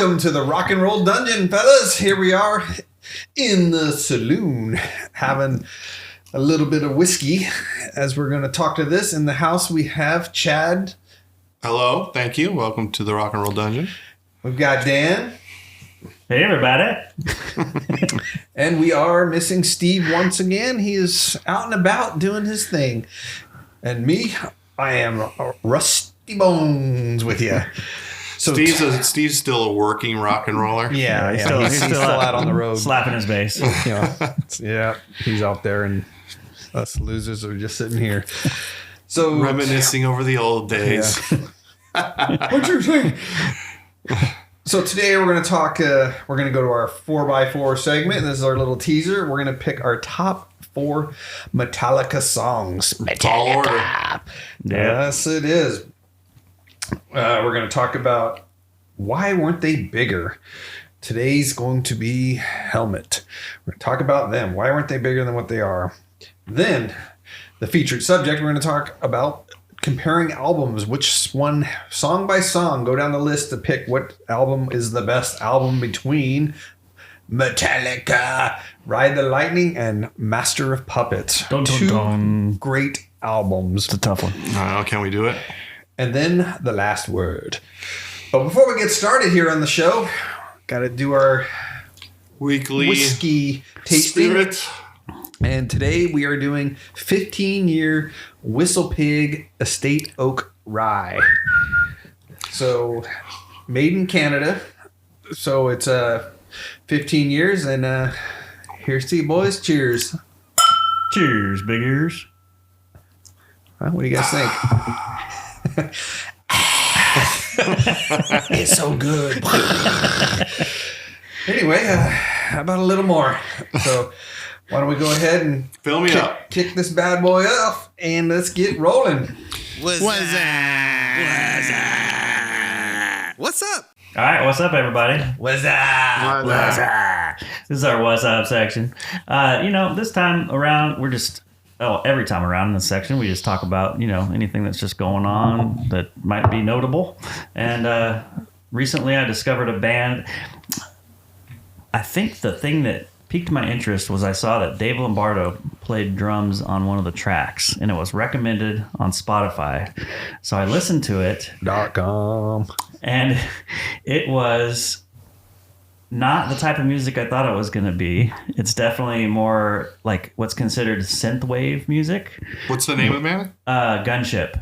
Welcome to the Rock and Roll Dungeon, fellas. Here we are in the saloon having a little bit of whiskey as we're going to talk to this. In the house, we have Chad. Hello. Thank you. Welcome to the Rock and Roll Dungeon. We've got Dan. Hey, everybody. And we are missing Steve once again. He is out and about doing his thing. And me, I am Rusty Bones with you. So Steve's still a working rock and roller. Yeah, he's still out on the road. Slapping his bass. Yeah, he's out there and us losers are just sitting here. So reminiscing over the old days. Yeah. What'd you think? So today we're going to talk, we're going to go to our 4x4 segment. This is our little teaser. We're going to pick our top 4 Metallica songs. Tall order. Yes, it is. We're going to talk about why weren't they bigger. Today's going to be Helmet. We're going to talk about them. Why weren't they bigger than what they are? Then, the featured subject, we're going to talk about comparing albums. Which one, song by song, go down the list to pick what album is the best album between Metallica, Ride the Lightning, and Master of Puppets. Two great albums. It's a tough one. Can we do it? And then the last word. But before we get started here on the show, got to do our weekly whiskey tasting. Spirit. And today we are doing 15-year Whistle Pig Estate Oak Rye. So made in Canada. So it's 15 years. And here's to you boys. Cheers. Cheers, big ears. What do you guys think? It's so good. Anyway, how about a little more? So why don't we go ahead and fill me up, kick this bad boy off, and let's get rolling. What's up? All right, what's up, everybody? What's up? This is our what's up section. This time around, every time around in this section, we just talk about, anything that's just going on that might be notable. And recently I discovered a band. I think the thing that piqued my interest was I saw that Dave Lombardo played drums on one of the tracks, and it was recommended on Spotify. So I listened to it. .com. And it was not the type of music I thought it was going to be. It's definitely more like what's considered synthwave music. What's the name of the band? Gunship.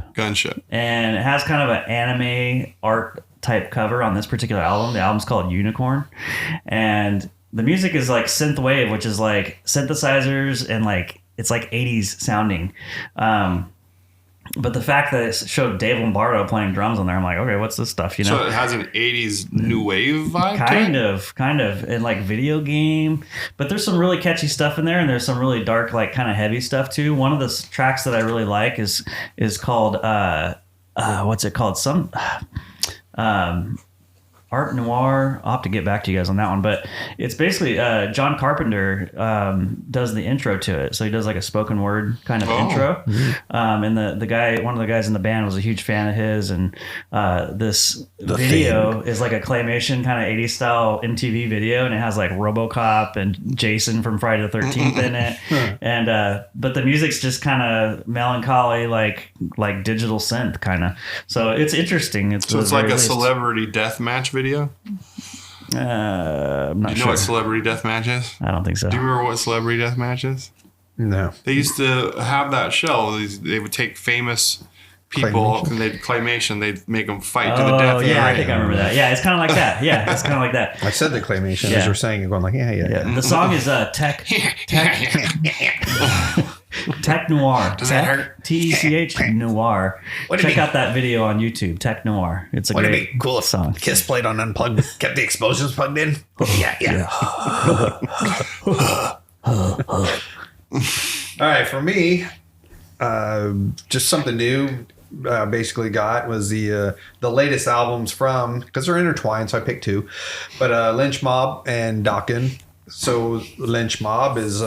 And it has kind of an anime art type cover on this particular album. The album's called Unicorn. And the music is like synthwave, which is like synthesizers and like it's like 80s sounding. But the fact that it showed Dave Lombardo playing drums on there, I'm like, okay, what's this stuff? So it has an 80s new wave vibe? Kind of. And like video game. But there's some really catchy stuff in there, and there's some really dark, like kind of heavy stuff too. One of the tracks that I really like is called, what's it called? Art Noir. I'll have to get back to you guys on that one, but it's basically John Carpenter does the intro to it. So he does like a spoken word kind of intro. And the guy, one of the guys in the band was a huge fan of his. And the video is like a claymation kind of 80s style MTV video. And it has like RoboCop and Jason from Friday the 13th in it. And, but the music's just kind of melancholy, like digital synth kind of. So it's interesting. It's like a celebrity death match video? I'm not sure. You know what Celebrity Deathmatch is? I don't think so. Do you remember what Celebrity Deathmatch is? No. They used to have that show. They would take famous people and they'd make them fight to the death. Oh, yeah, I think I remember that. Yeah, it's kind of like that. Yeah, it's kind of like that. I said the claymation as you were saying. You're going like, yeah. The song is Tech Noir. Does that hurt? TECH Noir. Check out that video on YouTube. Tech Noir. It's a great cool song. Kiss played on unplugged, kept the explosions plugged in. Yeah. All right, for me, just something new. Basically got was the latest albums from, because they're intertwined, so I picked 2, but Lynch Mob and Dokken. So Lynch Mob is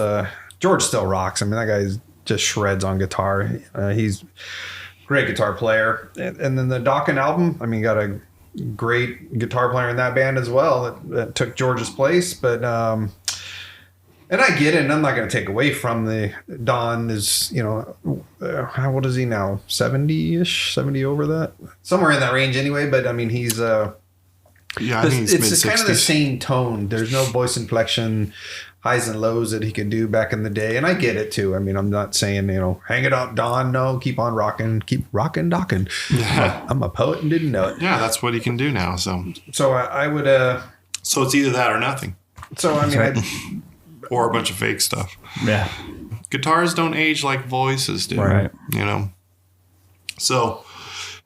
George still rocks. I mean, that guy just shreds on guitar. He's a great guitar player. And then the Dokken album, I mean, got a great guitar player in that band as well that took George's place. But and I get it, and I'm not going to take away from the Don is, how old is he now? 70-ish, 70 over that, somewhere in that range anyway. But I mean, he's I think he's it's kind of the same tone. There's no voice inflection, highs and lows that he could do back in the day, and I get it too. I mean, I'm not saying hang it up, Don. No, keep on rocking, keep rocking, docking. Yeah. I'm a poet and didn't know it. Yeah, that's what he can do now. So I would. So it's either that or nothing. So I mean, or a bunch of fake stuff. Yeah. Guitars don't age like voices do. Right. So,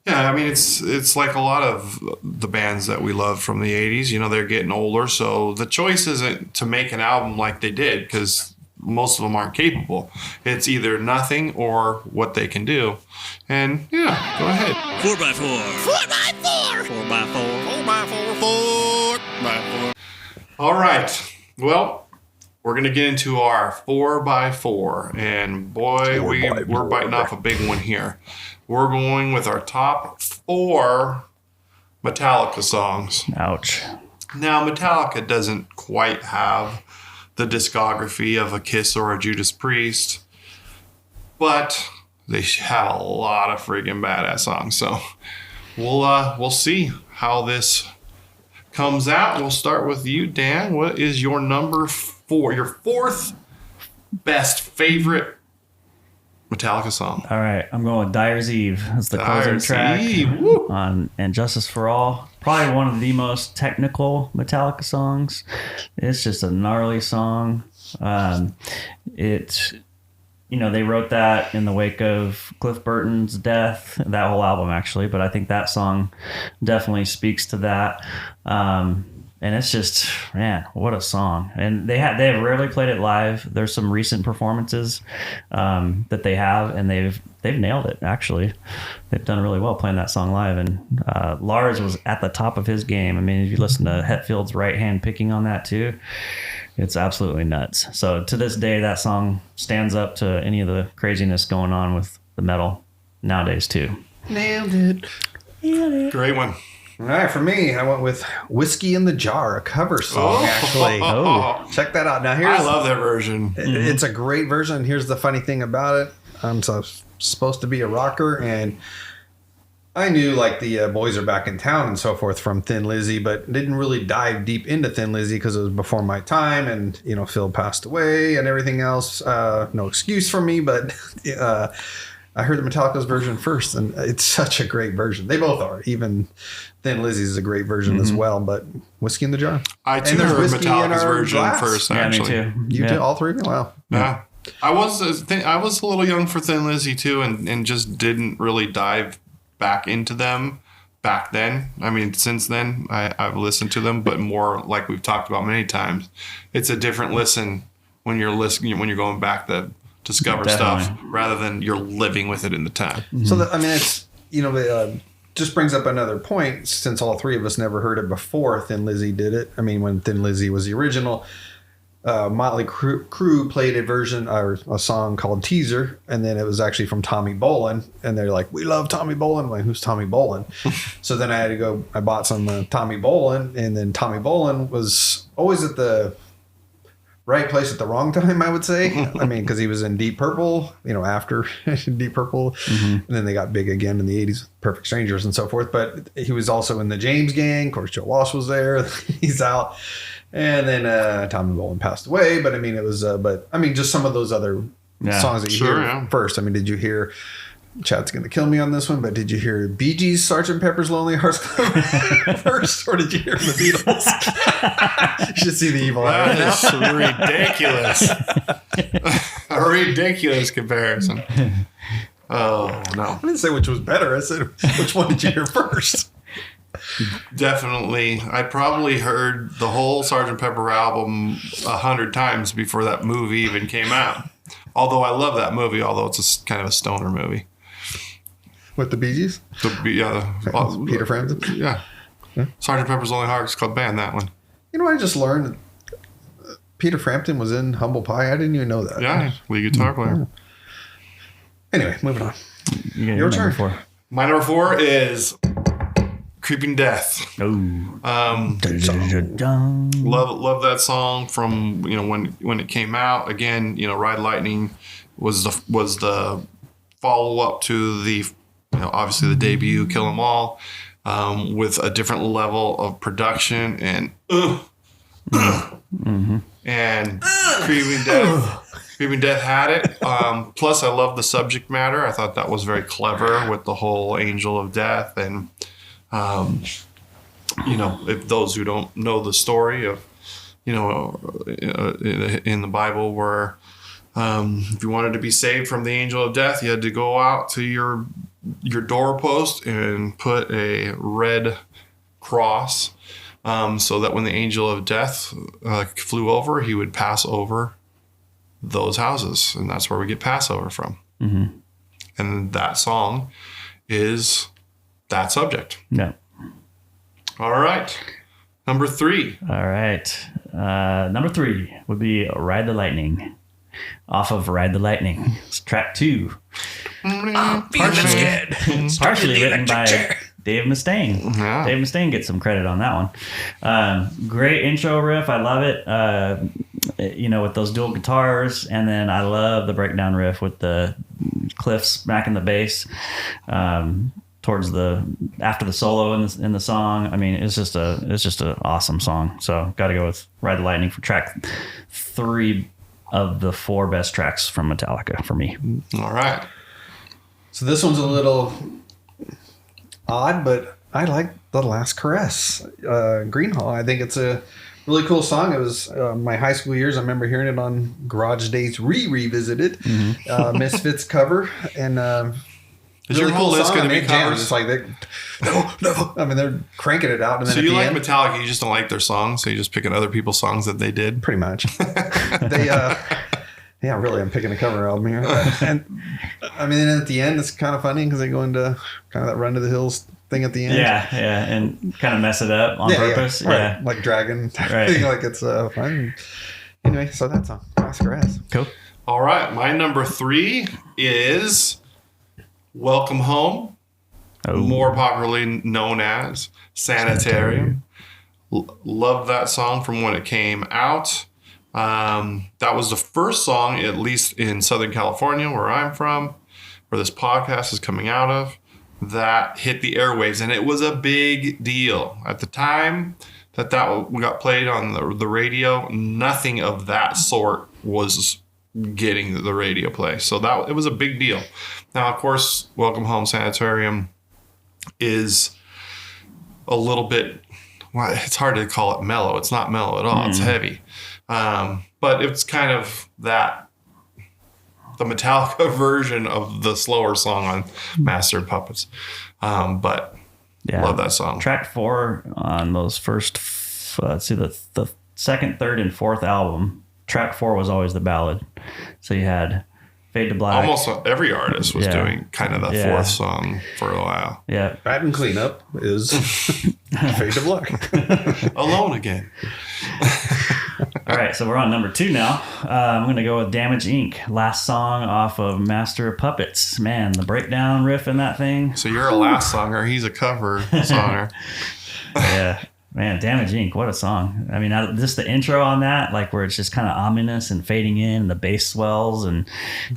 yeah, I mean, it's like a lot of the bands that we love from the 80s. They're getting older. So the choice isn't to make an album like they did because most of them aren't capable. It's either nothing or what they can do. And, yeah, go ahead. 4x4. 4x4. 4x4. 4x4. 4x4. All right. Well, we're going to get into our 4x4. And boy, we're biting off a big one here. We're going with our top 4 Metallica songs. Ouch. Now, Metallica doesn't quite have the discography of a Kiss or a Judas Priest, but they have a lot of freaking badass songs. So we'll see how this comes out. We'll start with you, Dan. What is your number 4? Your 4th best favorite Metallica song? All right, I'm going with Dyer's Eve. It's the closing track on And Justice for All. Probably one of the most technical Metallica songs. It's just a gnarly song. They wrote that in the wake of Cliff Burton's death, that whole album actually, but I think that song definitely speaks to that. And it's just, man, what a song. And they have rarely played it live. There's some recent performances that they have, and they've nailed it, actually. They've done really well playing that song live. And Lars was at the top of his game. I mean, if you listen to Hetfield's right hand picking on that too, it's absolutely nuts. So to this day, that song stands up to any of the craziness going on with the metal nowadays too. Nailed it. Great one. All right, for me, I went with Whiskey in the Jar, a cover song, actually. Oh, check that out. Now, I love that version. It's a great version. Here's the funny thing about it. I'm supposed to be a rocker, and I knew like the Boys Are Back in Town and so forth from Thin Lizzy, but didn't really dive deep into Thin Lizzy because it was before my time, and Phil passed away and everything else. No excuse for me, but I heard the Metallica's version first, and it's such a great version. They both are. Even Thin Lizzy's is a great version as well, but Whiskey in the Jar. I too heard Metallica's version first, actually. Yeah, me too. You did all three of them? Wow. Yeah. I was a little young for Thin Lizzy too, and just didn't really dive back into them back then. I mean, since then I've listened to them, but more like we've talked about many times. It's a different listen when you're going back to discover stuff rather than you're living with it in the time. Mm-hmm. So it's just brings up another point, since all three of us never heard it before Thin Lizzy did it. I mean, when Thin Lizzy was the original, Motley Crue played a version or a song called Teaser, and then it was actually from Tommy Bolin, and they're like, we love Tommy Bolin. I'm like, who's Tommy Bolin? So then I bought some Tommy Bolin, and then Tommy Bolin was always at the right place at the wrong time, I would say. I mean, because he was in Deep Purple, after Deep Purple, and then they got big again in the 80s, Perfect Strangers and so forth. But he was also in the James Gang. Of course, Joe Walsh was there. He's out. And then Tommy Bolin passed away. But I mean, it was, just some of those other songs that you hear first. I mean, did you hear, Chad's going to kill me on this one, but did you hear Bee Gees' Sgt. Pepper's Lonely Hearts Club first, or did you hear the Beatles? You should see the evil eye. That is ridiculous. A ridiculous comparison. Oh, no. I didn't say which was better. I said, which one did you hear first? Definitely. I probably heard the whole Sgt. Pepper album 100 times before that movie even came out. Although I love that movie, although it's kind of a stoner movie. With the Bee Gees? Peter Frampton? Yeah. Sgt. Pepper's Lonely Hearts Club Band, that one. I just learned Peter Frampton was in Humble Pie. I didn't even know that. Yeah, lead guitar player. Anyway, moving on. Your turn. My number 4 is Creeping Death. Oh. Love that song from when it came out. Again, Ride Lightning was the follow up to the obviously the debut Kill 'Em All, with a different level of production and and Creeping Death had it. Plus, I love the subject matter. I thought that was very clever with the whole angel of death and. If those who don't know the story of, in the Bible where if you wanted to be saved from the angel of death, you had to go out to your doorpost and put a red cross so that when the angel of death flew over, he would pass over those houses. And that's where we get Passover from. Mm-hmm. And that song is that subject. Yeah. All right. Number 3. All right. Number 3 would be Ride the Lightning. Off of Ride the Lightning. It's track 2. Partially written by Dave Mustaine. Yeah. Dave Mustaine gets some credit on that one. Great intro riff. I love it. With those dual guitars. And then I love the breakdown riff with the Cliff smacking the bass. Towards after the solo in the song. I mean, it's just an awesome song. So got to go with Ride the Lightning for track 3 of the 4 best tracks from Metallica for me. All right. So this one's a little odd, but I like The Last Caress, Greenhall. I think it's a really cool song. It was my high school years. I remember hearing it on Garage Days Revisited, Misfits cover, and is really your whole list going to be covers? It's like no. I mean, they're cranking it out. And then so you like Metallica, you just don't like their songs, so you're just picking other people's songs that they did? Pretty much. Really, I'm picking a cover album here. And I mean, at the end, it's kind of funny because they go into kind of that Run to the Hills thing at the end. Yeah, and kind of mess it up on purpose. Yeah, right. Like Dragon thing, like it's fun. Anyway, so that's on Last Caress. Cool. All right, my number 3 is Welcome Home, more popularly known as Sanitarium. Love that song from when it came out. That was the first song, at least in Southern California, where I'm from, where this podcast is coming out of, that hit the airwaves. And it was a big deal. At the time that got played on the radio, nothing of that sort was getting the radio play. So it was a big deal. Now, of course, Welcome Home Sanitarium is a little bit, it's hard to call it mellow. It's not mellow at all. It's heavy. But it's kind of the Metallica version of the slower song on Master of Puppets. But love that song. Track 4 on those first, let's see, the second, third, and fourth album. Track 4 was always the ballad. So you had Fade to Black. Almost every artist was doing kind of the fourth song for a while. Yeah. Bad and Cleanup is Fade to Black. Alone Again. All right, so we're on number 2 now. I'm going to go with Damage Inc. Last song off of Master of Puppets. Man, the breakdown riff in that thing. So you're a last songer. He's a cover songer. Yeah. Man, Damage Inc. What a song. I mean, just the intro on that, like where it's just kind of ominous and fading in, and the bass swells, and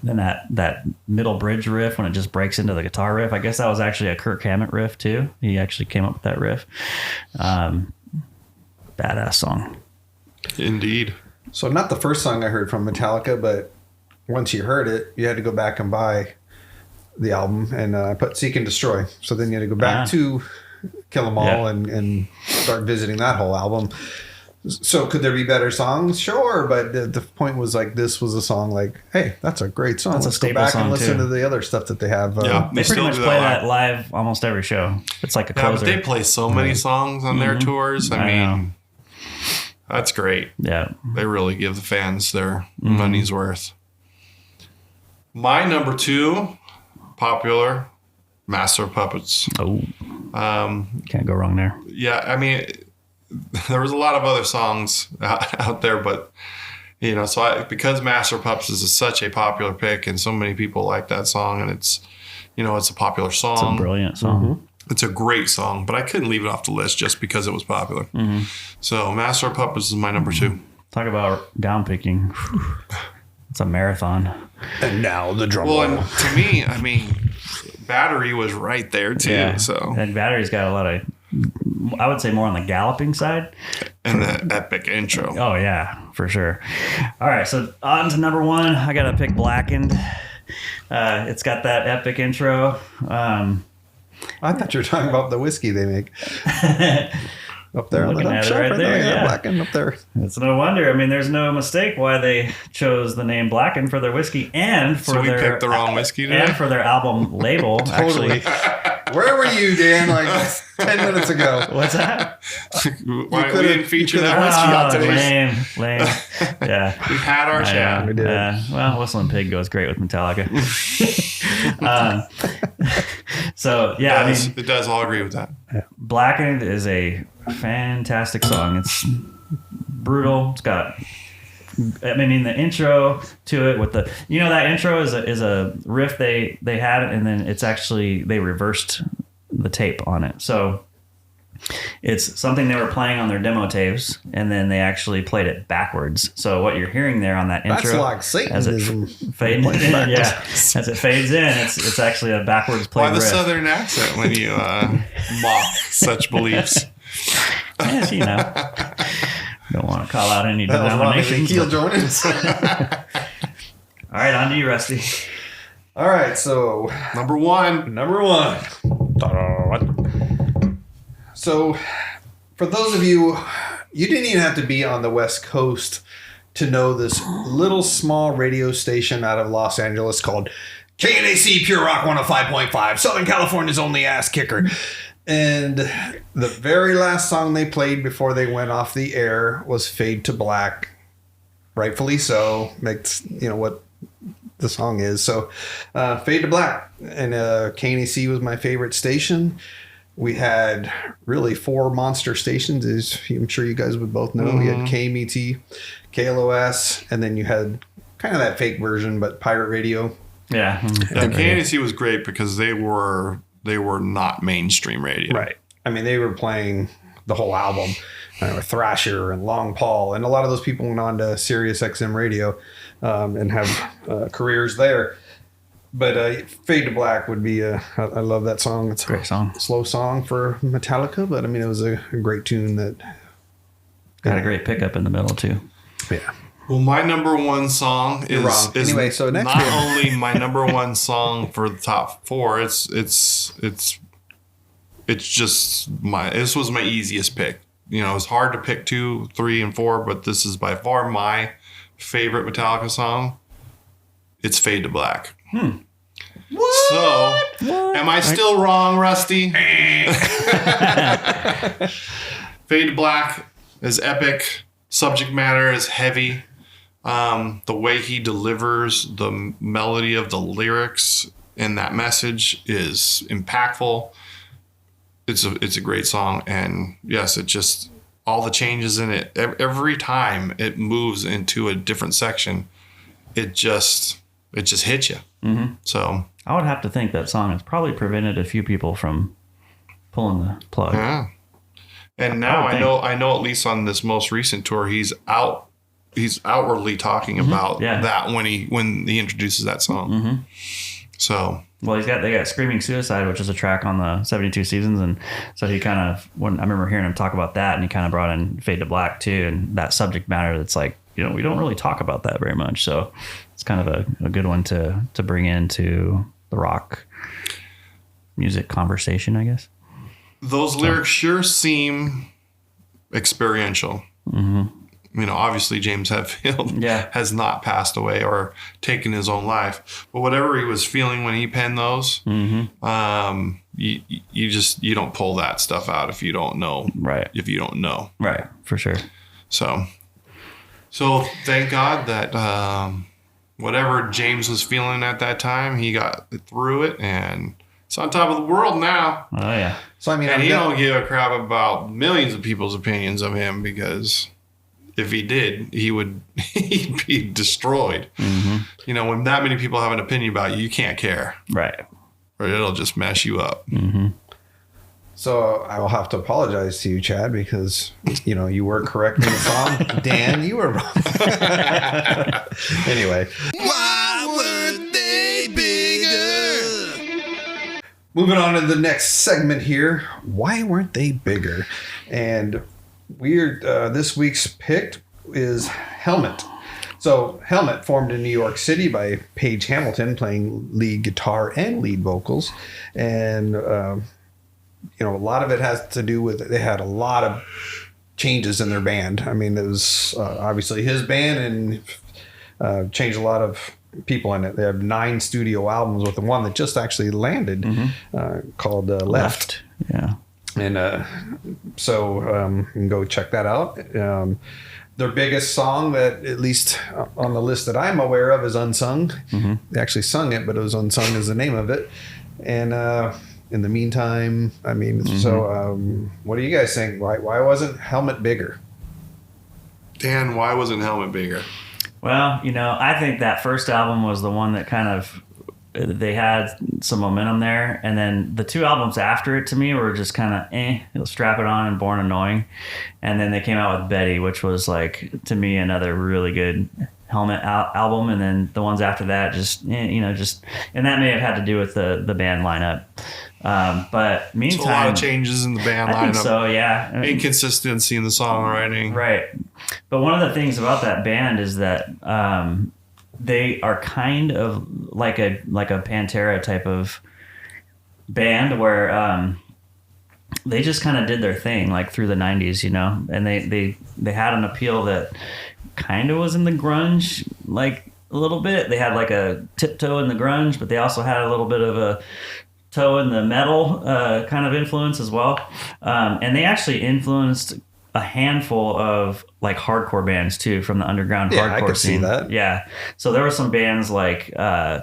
then that middle bridge riff when it just breaks into the guitar riff. I guess that was actually a Kirk Hammett riff too. He actually came up with that riff. Badass song. Indeed. So not the first song I heard from Metallica, but once you heard it, you had to go back and buy the album, and I put Seek and Destroy. So then you had to go back to Kill 'Em All and start visiting that whole album. So could there be better songs? Sure, but the point was like this was a song like, hey, that's a great song. Let's go back and listen to the other stuff that they have. They pretty much play that live almost every show. It's like a closer. But they play so many songs on their tours. I mean, that's great. Yeah. They really give the fans their money's worth. My number 2, popular, Master of Puppets. Oh. Can't go wrong there. Yeah, I mean, there was a lot of other songs out there, but because Master of Puppets is such a popular pick, and so many people like that song, and it's a popular song. It's a brilliant song. It's a great song, but I couldn't leave it off the list just because it was popular. Mm-hmm. So Master of Puppets is my number 2. Talk about down picking. It's a marathon. And now the drum Well, roll. and to me, I mean, Battery was right there too. Yeah. So And Battery's got a lot of, I would say, more on the galloping side. and the epic intro. Oh, yeah, for sure. All right, so on to number 1. I got to pick Blackened. It's got that epic intro. I thought you were talking about the whiskey they make. Up there on the Looking at it shelf right there, yeah. Blackened up there. It's no wonder. I mean, there's no mistake why they chose the name Blackened for their whiskey and for So we their picked the wrong whiskey today? and for their album label. Totally. Actually, Where were you, Dan? Like 10 minutes ago. what's that? Why we didn't feature that could've- whiskey on today's. Lame. Yeah. We've had our chat. We did. Well, Whistling Pig goes great with Metallica. So yeah, I mean, It does. I'll agree with that. Blackened is a fantastic song. It's brutal. It's got, I mean, the intro to it with the, that intro is a riff they had, and then it's actually, they reversed the tape on it. So it's something they were playing on their demo tapes, and then they actually played it backwards. So what you're hearing there on that intro, That's like Satanism. fades in, as it fades in, it's actually a backwards play. Why the riff. southern accent when you mock such beliefs? Yes, don't want to call out any denominations. Heel but- joints. All right, on to you, Rusty. All right, so Number 1. number 1. So, for those of you, you didn't even have to be on the West Coast to know this little small radio station out of Los Angeles called KNAC Pure Rock 105.5, Southern California's only ass kicker. And the very last song they played before they went off the air was Fade to Black. Rightfully so. Makes, what the song is. So, Fade to Black. And KNAC was my favorite station. We had really 4 monster stations, as I'm sure you guys would both know. We had KMET, KLOS, and then you had kind of that fake version, but pirate radio. Yeah. And KNC was great because they were not mainstream radio. Right. I mean, they were playing the whole album. Thrasher and Long Paul, and a lot of those people went on to Sirius XM radio and have careers there. But Fade to Black would be I love that song. It's Great song. a slow song for Metallica, but I mean, it was a great tune that Got a great pickup in the middle, too. yeah. Well, my number 1 song is wrong. Anyway, so next not one. only my number 1 song for the top 4. It's just this was my easiest pick. It's hard to pick 2, 3, and 4, but this is by far my favorite Metallica song. It's Fade to Black. What? So, am I still wrong, Rusty? Fade to Black is epic. Subject matter is heavy. The way he delivers the melody of the lyrics and that message is impactful. It's a great song, and yes, it just all the changes in it. Every time it moves into a different section, it just hits you. Mm-hmm. So I would have to think that song has probably prevented a few people from pulling the plug. yeah. And now I know at least on this most recent tour, he's outwardly talking about that when he introduces that song. Mm-hmm. So Well, they got Screaming Suicide, which is a track on the 72 Seasons. And so he kind of, when I remember hearing him talk about that, and he kind of brought in Fade to Black too. And that subject matter that's like, we don't really talk about that very much. So it's kind of a good one to bring into the rock music conversation, I guess. those lyrics sure seem experiential. Mm-hmm. Obviously James Hetfield has not passed away or taken his own life, but whatever he was feeling when he penned those, you don't pull that stuff out if you don't know. Right. If you don't know. Right. For sure. So thank God that whatever James was feeling at that time, he got through it and it's on top of the world now. Oh yeah. So I mean, And he don't give a crap about millions of people's opinions of him, because if he did, he'd be destroyed. Mm-hmm. When that many people have an opinion about you, you can't care. Right. Or it'll just mess you up. Mm-hmm. So I will have to apologize to you, Chad, because you were correct in the song. Dan, you were wrong. Anyway, Why weren't they bigger? moving on to the next segment here. Why weren't they bigger? And this week's pick is Helmet. So Helmet formed in New York City by Paige Hamilton playing lead guitar and lead vocals, and a lot of it has to do with they had a lot of changes in their band. I mean, it was obviously his band and changed a lot of people in it. They have 9 studio albums with the one that just actually landed called Left. Yeah. And so you can go check that out. Their biggest song that, at least on the list that I'm aware of, is Unsung. Mm-hmm. They actually sung it, but it was Unsung is the name of it. And in the meantime, I mean, so what do you guys think? Why wasn't Helmet bigger? Dan, why wasn't Helmet bigger? Well, I think that first album was the one that kind of, they had some momentum there. And then the 2 albums after it, to me, were just kind of, Strap It On and Born Annoying. And then they came out with Betty, which was like, to me, another really good Helmet album. And then the ones after that, and that may have had to do with the band lineup. But meantime, a lot of changes in the band lineup. I think so, yeah. Inconsistency in the songwriting. Right. But one of the things about that band is that they are kind of like a Pantera type of band where they just kind of did their thing like through the 90s, and they had an appeal that kind of was in the grunge, like a little bit. They had like a tiptoe in the grunge, but they also had a little bit of a toe in the metal kind of influence as well. And they actually influenced a handful of like hardcore bands too from the underground hardcore I could scene. see that. Yeah. So there were some bands like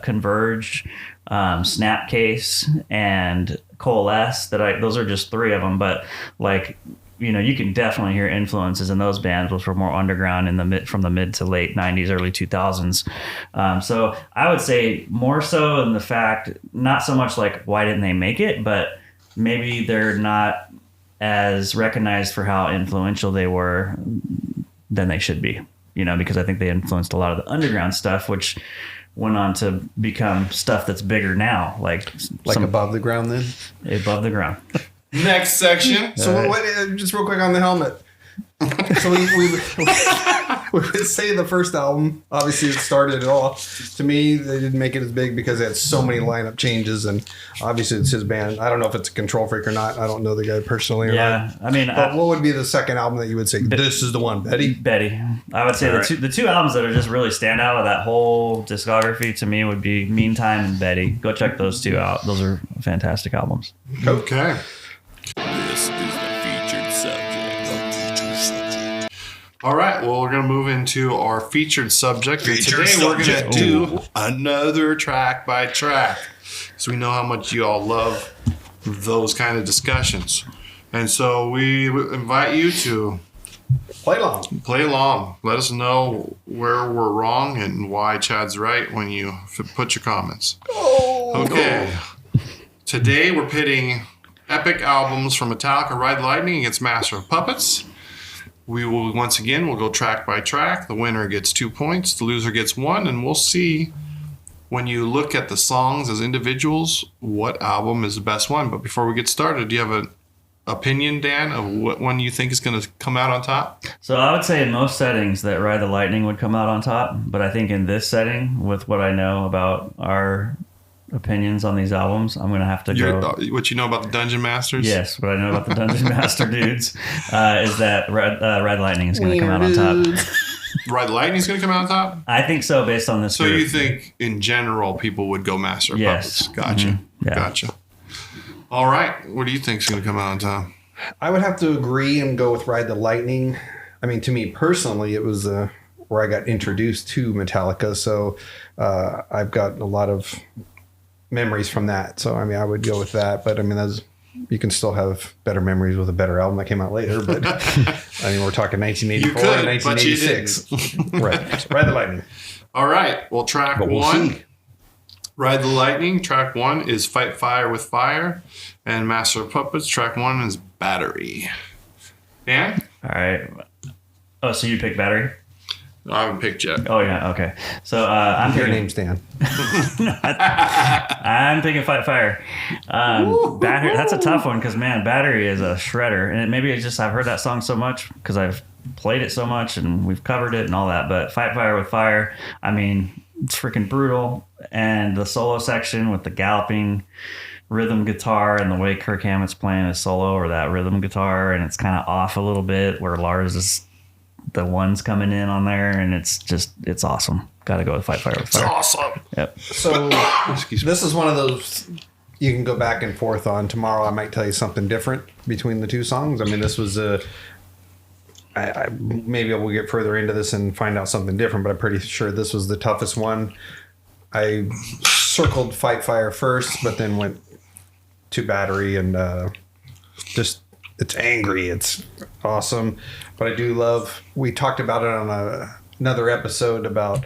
Converge, Snapcase, and Coalesce those are just 3 of them, but like, you can definitely hear influences in those bands, which were more underground from the mid to late 90s, early 2000s. So I would say more so in the fact, not so much like why didn't they make it, but maybe they're not as recognized for how influential they were than they should be, because I think they influenced a lot of the underground stuff, which went on to become stuff that's bigger now, like Above the Ground then? Above the Ground. Next section. So just real quick on the Helmet. So we would say the first album, obviously it started it all. To me, they didn't make it as big because they had so many lineup changes, and obviously it's his band. I don't know if it's a Control Freak or not. I don't know the guy personally or not. I mean, but what would be the second album that you would say, this is the one, Betty? Betty. I would say the two albums that are just really stand out of that whole discography to me would be Meantime and Betty. Go check those 2 out. Those are fantastic albums. Okay. This is the featured subject. All right, well, we're going to move into our featured subject. And today we're going to do another track by track. So we know how much you all love those kind of discussions. And so we invite you to Play along. play along. Let us know where we're wrong and why Chad's right when you put your comments. Okay. Today we're pitting epic albums from Metallica, Ride the Lightning against Master of Puppets. We'll go track by track. The winner gets 2 points. The loser gets 1. And we'll see when you look at the songs as individuals, what album is the best one. But before we get started, do you have an opinion, Dan, of what one you think is going to come out on top? So I would say in most settings that Ride the Lightning would come out on top. But I think in this setting, with what I know about our opinions on these albums, I'm going to have to go... What you know about the Dungeon Masters? Yes, what I know about the Dungeon Master dudes is that Ride the Lightning is going to come out on top. Ride the Lightning's going to come out on top? I think so, based on this So group. you think, in general, people would go Master of Yes. Puppets? Gotcha. Mm-hmm. Yeah. Gotcha. All right. What do you think is going to come out on top? I would have to agree and go with Ride the Lightning. I mean, to me personally, it was where I got introduced to Metallica. So I've got a lot of memories from that. So, I mean, I would go with that. But, I mean, you can still have better memories with a better album that came out later. But, I mean, we're talking 1984 and 1986. Right. Ride the Lightning. All right. Well, track But we'll one see. Ride the Lightning, track 1 is Fight Fire with Fire. And Master of Puppets, track 1 is Battery. Dan? All right. Oh, so you picked Battery? I haven't picked yet. Oh, yeah. Okay. So I'm Your picking... name's Dan. I'm picking Fight Fire. Battery. That's a tough one because, man, Battery is a shredder. And maybe it's just I've heard that song so much because I've played it so much and we've covered it and all that. But Fight Fire with Fire, I mean, it's freaking brutal. And the solo section with the galloping rhythm guitar and the way Kirk Hammett's playing his solo or that rhythm guitar, and it's kind of off a little bit where Lars is the ones coming in on there, and it's awesome. Got to go with Fight Fire with Fire. It's awesome. Yep. So this is one of those you can go back and forth on. Tomorrow I might tell you something different between the two songs. I mean, this was maybe we'll get further into this and find out something different, but I'm pretty sure this was the toughest one. I circled Fight Fire first, but then went to Battery, and just it's angry, it's awesome. But I do love, we talked about it on another episode about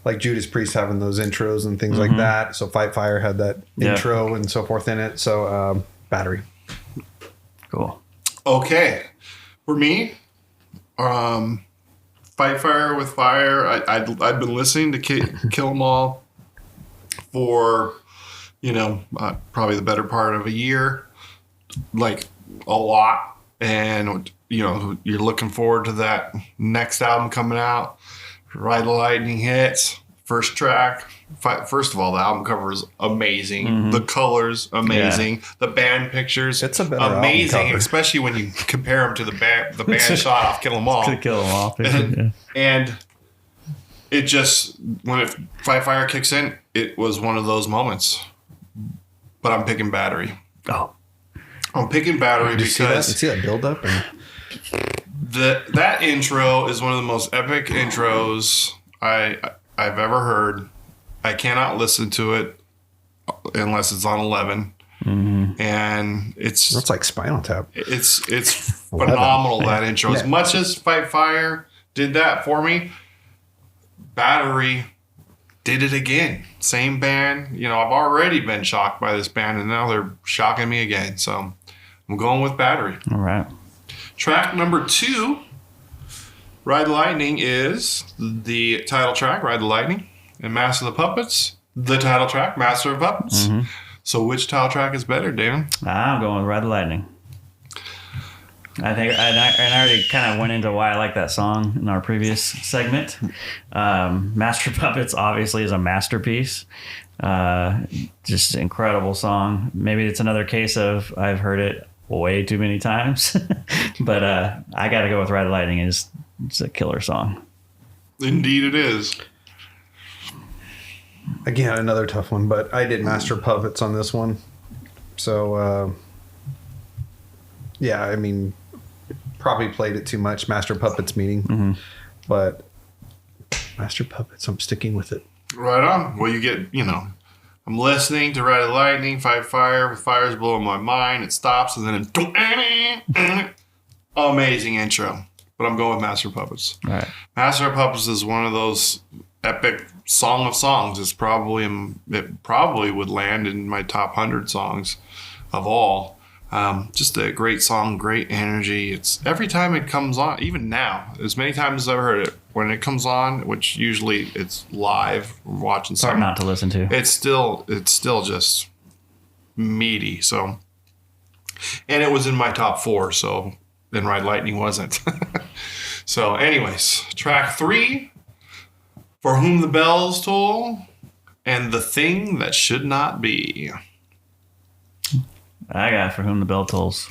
like Judas Priest having those intros and things like that. So Fight Fire had that intro and so forth in it. So Battery. Cool. Okay. For me, Fight Fire with Fire, I've been listening to Kill 'Em All for, probably the better part of a year, like a lot. And, you're looking forward to that next album coming out. Ride the Lightning hits, first track. First of all, the album cover is amazing. The colors, amazing. The band pictures, it's a better amazing, album cover. Especially when you compare them to the band shot off Kill 'Em All. Kill 'Em All. And it just, when Fight Fire kicks in, it was one of those moments. But I'm picking Battery. Oh. I'm picking Battery because see that build up? that intro is one of the most epic intros I've ever heard. I cannot listen to it unless it's on 11. And That's like Spinal Tap. It's phenomenal, that intro. As much as Fight Fire did that for me, Battery did it again. Same band. I've already been shocked by this band, and now they're shocking me again. So I'm going with Battery. All right. Track number 2, Ride the Lightning, is the title track, Ride the Lightning, and Master of the Puppets, the title track, Master of Puppets. So which title track is better, Dan? I'm going with Ride the Lightning. I think, and I already kind of went into why I like that song in our previous segment. Master of Puppets obviously is a masterpiece. Just incredible song. Maybe it's another case of I've heard it way too many times, but I got to go with Ride the Lightning. It's a killer song. Indeed it is. Again, another tough one, but I did Master of Puppets on this one. So, yeah, I mean, probably played it too much, Master of Puppets meaning. But Master of Puppets, I'm sticking with it. Right on. Well, you get, I'm listening to Ride the Lightning, Fight Fire. Fire's blowing my mind. It stops, and then amazing intro. But I'm going with Master of Puppets. All right. Master of Puppets is one of those epic song of songs. It probably would land in my top 100 songs of all. Just a great song, great energy. It's every time it comes on, even now, as many times as I've heard it, when it comes on, which usually it's live, watching Hard something, not to listen to. it's still just meaty. So, and it was in my top 4. So, then Ride Lightning wasn't. So, anyways, track 3, For Whom the Bells Toll, and The Thing That Should Not Be. I got For Whom the Bell Tolls.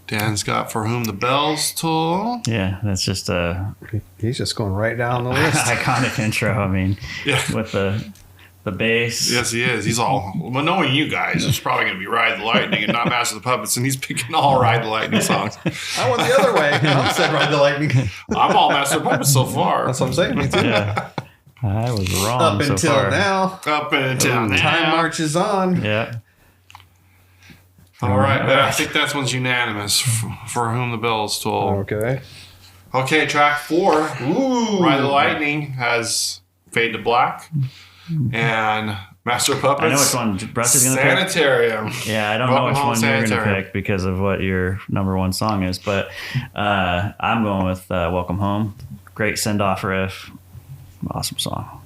Dan's got For Whom the Bells Toll. Yeah, that's just a He's just going right down the list. iconic intro. I mean, Yeah. with the bass. Yes, he is. He's all, well, knowing you guys, it's probably going to be Ride the Lightning and not Master of the Puppets, and he's picking all Ride the Lightning songs. I went the other way. I said Ride the Lightning. I'm all Master of the Puppets so far. That's what I'm saying. Me too. Yeah, I was wrong Up so until far. now. Up until now. Time marches on. Yeah. All right, but I think that one's unanimous. For Whom the Bells Toll. Okay. Okay, track 4. Ooh. Ride the Lightning has Fade to Black. And Master of Puppets. I know which one Rusty's going to pick. Sanitarium. Yeah, I don't know which Welcome one Home you're going to Sanitarium. pick because of what your number one song is, but I'm going with Welcome Home. Great send-off riff. Awesome song.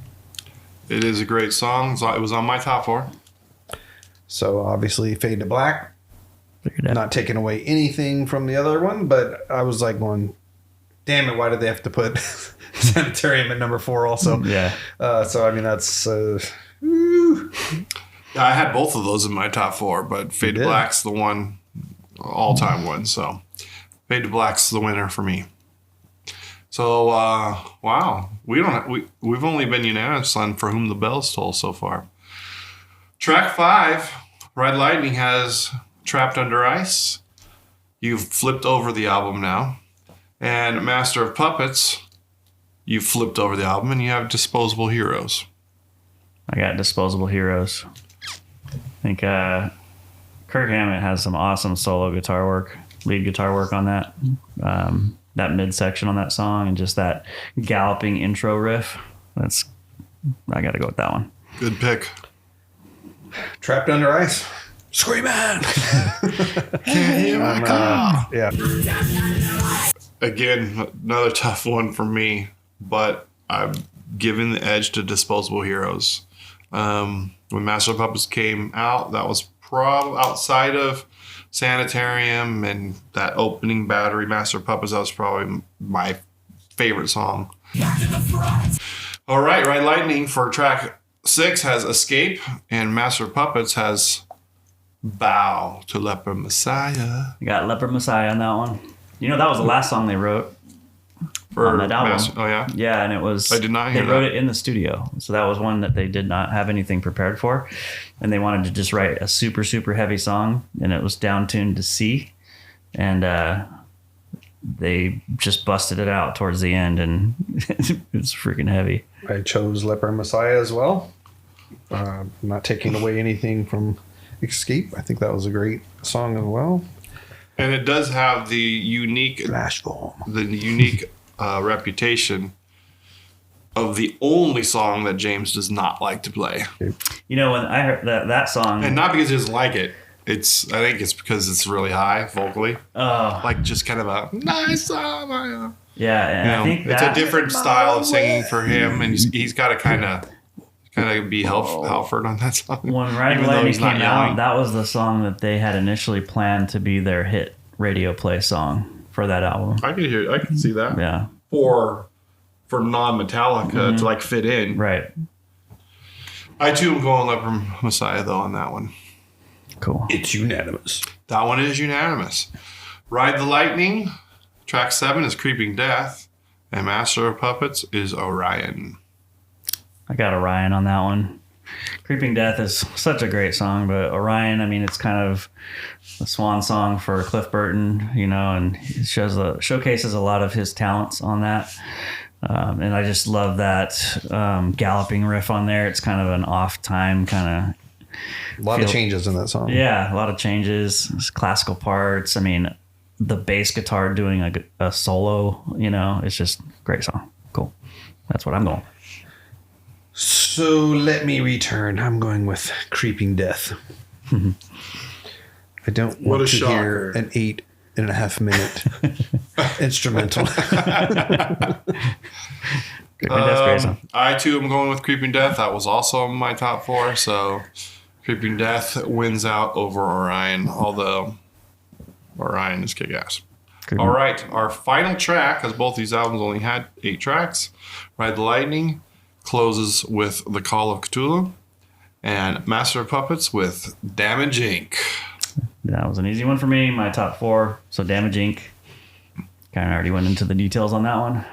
It is a great song. So it was on my top 4. So obviously Fade to Black. Figured it out. Not taking away anything from the other one, but I was like going, damn it, why did they have to put Sanitarium at number 4 also? Yeah. So, I mean, that's... Yeah, I had both of those in my top 4, but Fade to did? Black's the one, all-time one. So Fade to Black's the winner for me. So, wow. We've only been unanimous on For Whom the Bells Toll so far. Track 5, Ride Lightning, has Trapped Under Ice. You've flipped over the album now. And Master of Puppets, you've flipped over the album and you have Disposable Heroes. I got Disposable Heroes. I think Kirk Hammett has some awesome solo guitar work, lead guitar work on that. That midsection on that song and just that galloping intro riff. I got to go with that one. Good pick. Trapped Under Ice. Screaming! Can't hear my car. Yeah. Again, another tough one for me, but I'm giving the edge to Disposable Heroes. When Master of Puppets came out, that was probably outside of Sanitarium and that opening battery, Master of Puppets, that was probably my favorite song. All right, Ride Lightning for track 6 has Escape, and Master of Puppets has Bow to Leper Messiah. I got Leper Messiah on that one. You know, that was the last song they wrote For on that album. Oh, yeah? Yeah, and it was... I did not hear They wrote that. it in the studio. So that was one that they did not have anything prepared for. And they wanted to just write a super, super heavy song. And it was down-tuned to C. And they just busted it out towards the end. And it was freaking heavy. I chose Leper Messiah as well. Not taking away anything from Escape. I think that was a great song as well. And it does have the unique Flash form. Reputation of the only song that James does not like to play. You know, when I heard that song... And not because he doesn't like it. I think it's because it's really high vocally. Oh, Like just kind of a nice song. yeah. And I think it's that... a different style of singing for him, and he's got to kind of be Halford on that song. When Ride Even though Lightning he's not came out, yelling. that was the song that they had initially planned to be their hit radio play song for that album. I can see that. Yeah, For non-Metallica to like fit in. right. I too am going Leper Messiah though on that one. Cool. It's unanimous. That one is unanimous. Ride the Lightning, track 7 is Creeping Death, and Master of Puppets is Orion. I got Orion on that one. Creeping Death is such a great song, but Orion, I mean, it's kind of a swan song for Cliff Burton, you know, and it showcases a lot of his talents on that. And I just love that galloping riff on there. It's kind of an off-time kind A lot of changes in that song. of, yeah, a lot of changes, classical parts. I mean, the bass guitar doing a solo, you know, it's just a great song. Cool. That's what I'm going. So let me return. I'm going with Creeping Death. I don't What want a to shocker. hear an 8.5 minute instrumental. That's great song. I too am going with Creeping Death. That was also in my top 4, so Creeping Death wins out over Orion, although Orion is kick-ass. All right, our final track, because both these albums only had 8 tracks, Ride the Lightning closes with The Call of Cthulhu, and Master of Puppets with Damage Inc. That was an easy one for me. My top 4. So Damage Inc. Kind of already went into the details on that one.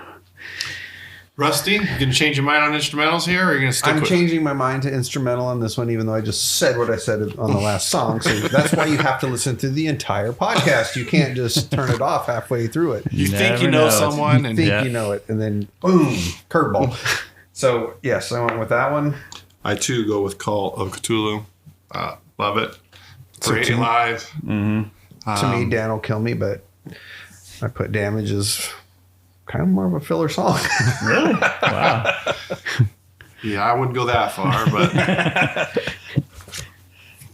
Rusty, you gonna change your mind on instrumentals here, or are you gonna stick I'm with changing my mind to instrumental on this one, even though I just said what I said on the last song. So that's why you have to listen to the entire podcast. You can't just turn it off halfway through it. You think you Never know know. someone, You and think Yeah. you know it, and then boom, curveball. So yes, I went with that one. I too go with Call of Cthulhu. Love it. So Great to- live. To me, Dan will kill me, but I put Damage as kind of more of a filler song. Really? Wow. Yeah, I wouldn't go that far,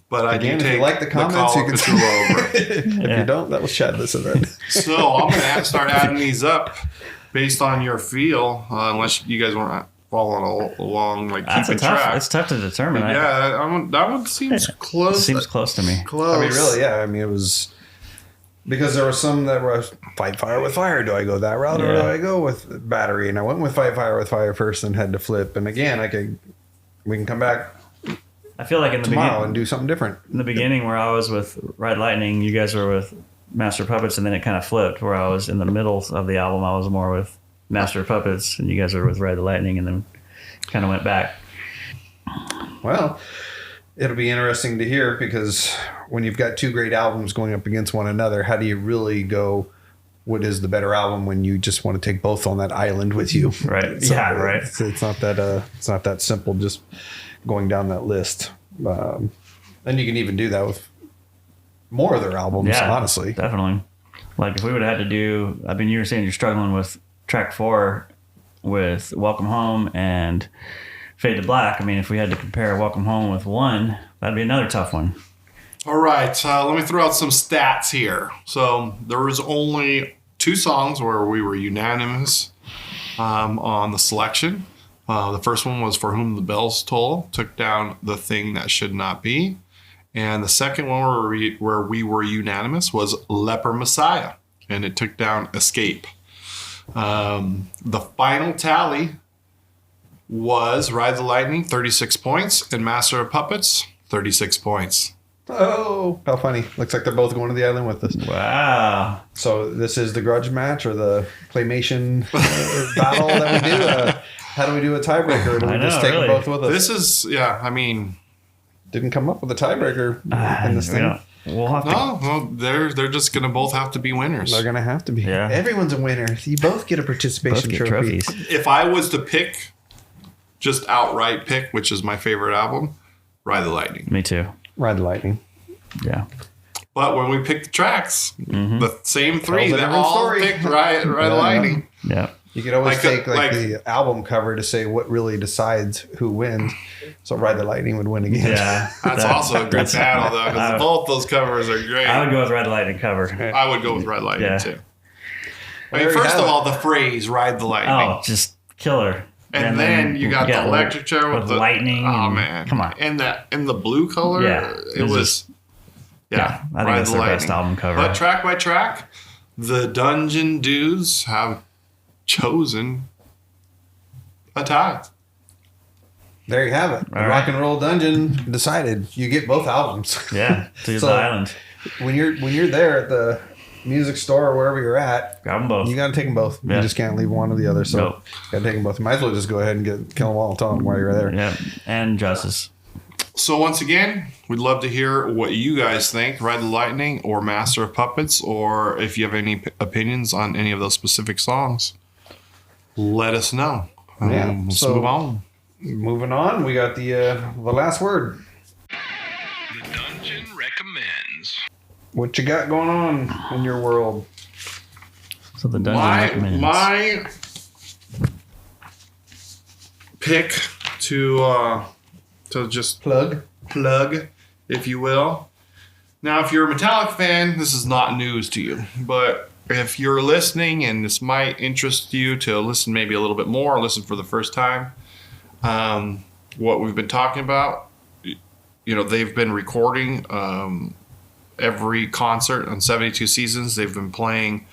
but I Again, do if take you like the comments, you can Cthulhu over. If you don't, that was Chad that said that. So I'm going to start adding these up based on your feel, unless you guys weren't following along, like That's keeping tough. track. It's tough to determine. Yeah, that one seems close. Seems close to me. Close. I mean, really, yeah. I mean, it was because there were some that were fight fire with fire. Do I go that route or do I go with battery? And I went with fight fire with fire first and had to flip. And again, we can come back I feel like in the tomorrow and do something different. in the beginning where I was with Ride Lightning, you guys were with Master of Puppets, and then it kind of flipped where I was in the middle of the album. I was more with Master of Puppets, and you guys were with Ride the Lightning, and then kind of went back. Well, it'll be interesting to hear because when you've got two great albums going up against one another, how do you really go? What is the better album when you just want to take both on that island with you? Right. So Yeah, right. It's not that simple. Just going down that list. And you can even do that with more of their albums, honestly. Definitely. Like if we would have had to do, I mean, you were saying you're struggling with track 4 with Welcome Home and Fade to Black. I mean, if we had to compare Welcome Home with 1, that'd be another tough one. All right, let me throw out some stats here. So there was only 2 songs where we were unanimous on the selection. The first one was For Whom the Bells Toll, took down The Thing That Should Not Be. And the second one where we were unanimous was Leper Messiah, and it took down Escape. The final tally was Ride the Lightning, 36 points, and Master of Puppets, 36 points. Oh, how funny. Looks like they're both going to the island with us. Wow. So this is the grudge match or the claymation battle that we do? How do we do a tiebreaker? Or do we just take them both with us? This is, I mean... Didn't come up with a tiebreaker in this thing. We'll have to. No, well, they're just going to both have to be winners. They're going to have to be. Yeah. Everyone's a winner. You both get a participation Both get trophy. trophies. If I was to pick, just outright pick, which is my favorite album, Ride the Lightning. Me too. Ride the Lightning. Yeah. But when we pick the tracks, the same 3 Tells a that different all story. picked Ride the Lightning. Yeah. You could always Like take like- the album cover to say what really decides who wins. So Ride the Lightning would win again. Yeah. That's also a good battle, though, because both those covers are great. I would go with Ride the Lightning cover. I would go with Ride the Lightning, Yeah. too. I There mean, you first have of it. all, the phrase "Ride the Lightning," Oh, just killer. and then you got the electric chair with the lightning. Oh and- man, Come on. and the blue color. Yeah, it was. yeah, I think Ride that's the their best Lightning. album cover. But track by track, the Dungeon dudes have chosen a tie. There you have it. The All Rock right. and Roll Dungeon decided you get both albums. Yeah, to So- the island. when you're there at the music store or wherever you're at, Grab them both. you got to take them both. Yeah. You just can't leave one or the other. So Nope. got to take them both. Might as well just go ahead and kill them all and tell them while you're there. Yeah, and Justice. So once again, we'd love to hear what you guys think: Ride the Lightning or Master of Puppets, or if you have any opinions on any of those specific songs, let us know. Yeah, Let's so- move on. Moving on, we got the last word. The Dungeon recommends. What you got going on in your world? So the Dungeon recommends. My pick to just Plug. plug, if you will. Now, if you're a Metallica fan, this is not news to you. But if you're listening and this might interest you to listen maybe a little bit more, or listen for the first time, what we've been talking about, they've been recording every concert on 72 Seasons. They've been playing,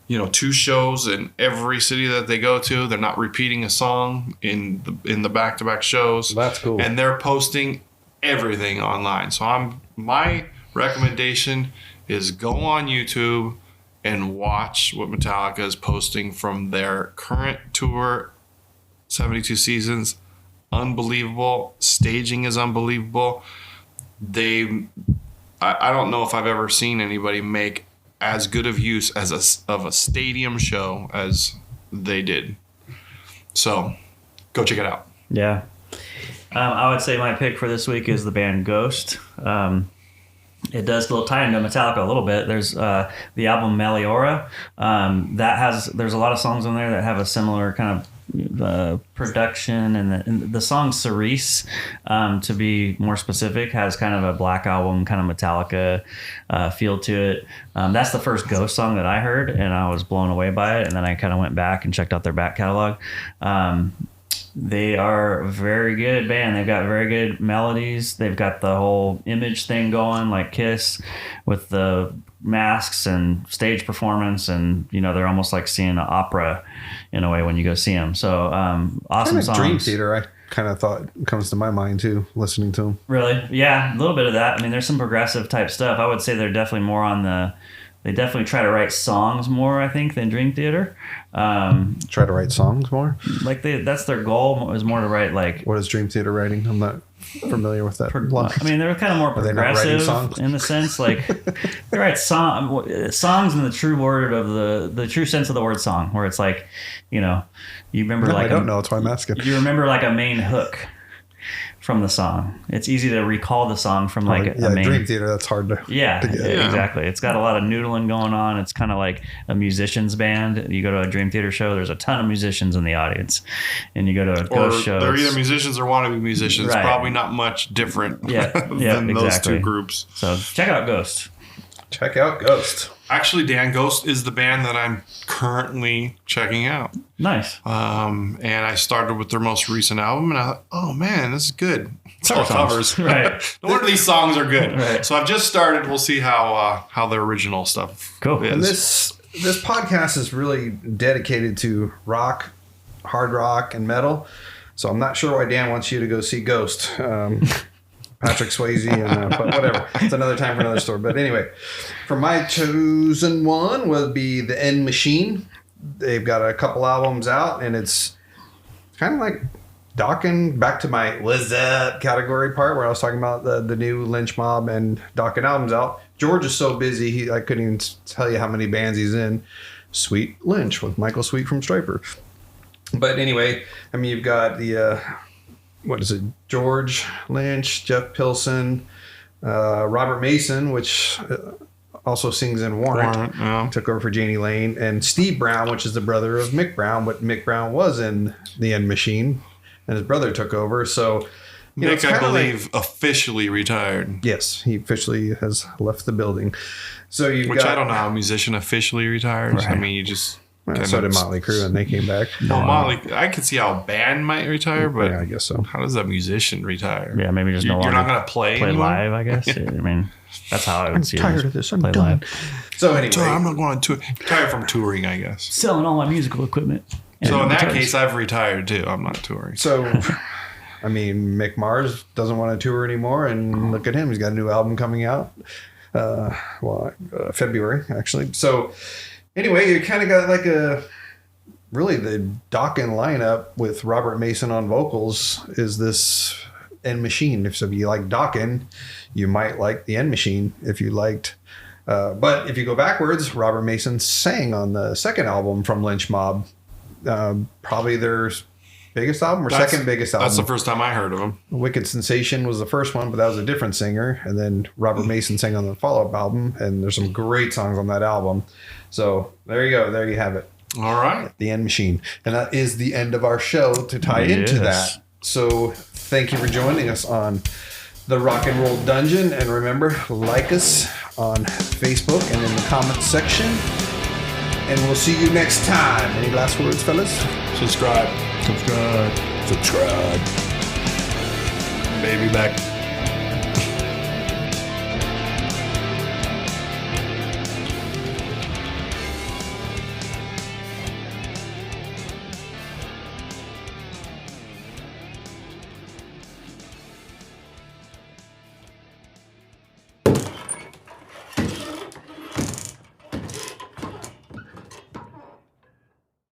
2 shows in every city that they go to. They're not repeating a song in the back-to-back shows. That's cool. And they're posting everything online. So my recommendation is go on YouTube and watch what Metallica is posting from their current tour, 72 Seasons. Unbelievable. Staging is unbelievable. I don't know if I've ever seen anybody make as good of use of a stadium show as they did. So go check it out. Yeah. I would say my pick for this week is the band Ghost. It does still tie into Metallica a little bit. There's the album Meliora. There's a lot of songs on there that have a similar kind of production, and the song Cerise, to be more specific, has kind of a Black Album, kind of Metallica feel to it. That's the first Ghost song that I heard, and I was blown away by it. And then I kind of went back and checked out their back catalog. They are a very good band. They've got very good melodies. They've got the whole image thing going, like Kiss, with the masks and stage performance, and they're almost like seeing an opera in a way when you go see them. So awesome songs. Dream Theater, I kind of thought comes to my mind too, listening to them. Really? Yeah, a little bit of that. I mean, there's some progressive type stuff. I would say they're definitely more on they definitely try to write songs more, I think, than Dream Theater. Try to write songs more? Like that's their goal, is more to write like... What is Dream Theater writing? I'm not familiar with that. I mean, they're kind of more progressive in the sense, like they write songs in the true word of the true sense of the word song, where it's like, you remember I don't know. That's why I'm asking. You remember like a main hook from the song. It's easy to recall the song from like a main... Dream Theater, that's hard to get. Yeah, exactly. It's got a lot of noodling going on. It's kind of like a musician's band. You go to a Dream Theater show, there's a ton of musicians in the audience. And you go to a Ghost show. They're either musicians or wannabe musicians. Right. Probably not much different than those two groups. So check out Ghost. Check out Ghost. Actually, Dan, Ghost is the band that I'm currently checking out. Nice. And I started with their most recent album, and I thought, oh man, this is good. It's all covers. Right. No wonder these songs are good. Right. So I've just started. We'll see how their original stuff is. And this podcast is really dedicated to rock, hard rock, and metal. So I'm not sure why Dan wants you to go see Ghost. Patrick Swayze, but whatever. It's another time for another story. But anyway, for my chosen one would be the End Machine. They've got a couple albums out, and it's kind of like docking back to my "What's Up" category part where I was talking about the new Lynch Mob and docking albums out. George is so busy, I couldn't even tell you how many bands he's in. Sweet Lynch with Michael Sweet from Stryper. But anyway, I mean, you've got the... what is it? George Lynch, Jeff Pilson, Robert Mason, which also sings in Warrant, took over for Janie Lane, and Steve Brown, which is the brother of Mick Brown, but Mick Brown was in the End Machine, and his brother took over. So Mick, I believe, officially retired. Yes, he officially has left the building. So I don't know how a musician officially retires. Right. I mean, you just... so did Motley Crue, and they came back. No, Motley. I could see how a band might retire, but yeah, I guess so. How does a musician retire? Yeah, maybe just you're not going to play live. I guess. I mean, that's how I would see it. I'm tired of this. I'm done. So anyway, I'm not going to tired from touring. I guess selling all my musical equipment. So in that case, I've retired too. I'm not touring. So, I mean, Mick Mars doesn't want to tour anymore, and look at him. He's got a new album coming out. February actually. So. Anyway, you kind of got like really the Dokken lineup with Robert Mason on vocals is this End Machine. If you like Dokken, you might like the End Machine if you liked. But if you go backwards, Robert Mason sang on the second album from Lynch Mob, probably their biggest album or second biggest album. That's the first time I heard of him. Wicked Sensation was the first one, but that was a different singer. And then Robert Mason sang on the follow-up album, and there's some great songs on that album. So there you go. There you have it. All right. The End Machine. And that is the end of our show to tie into that. So thank you for joining us on the Rock and Roll Dungeon. And remember, like us on Facebook and in the comments section. And we'll see you next time. Any last words, fellas? Subscribe. Subscribe. Baby back.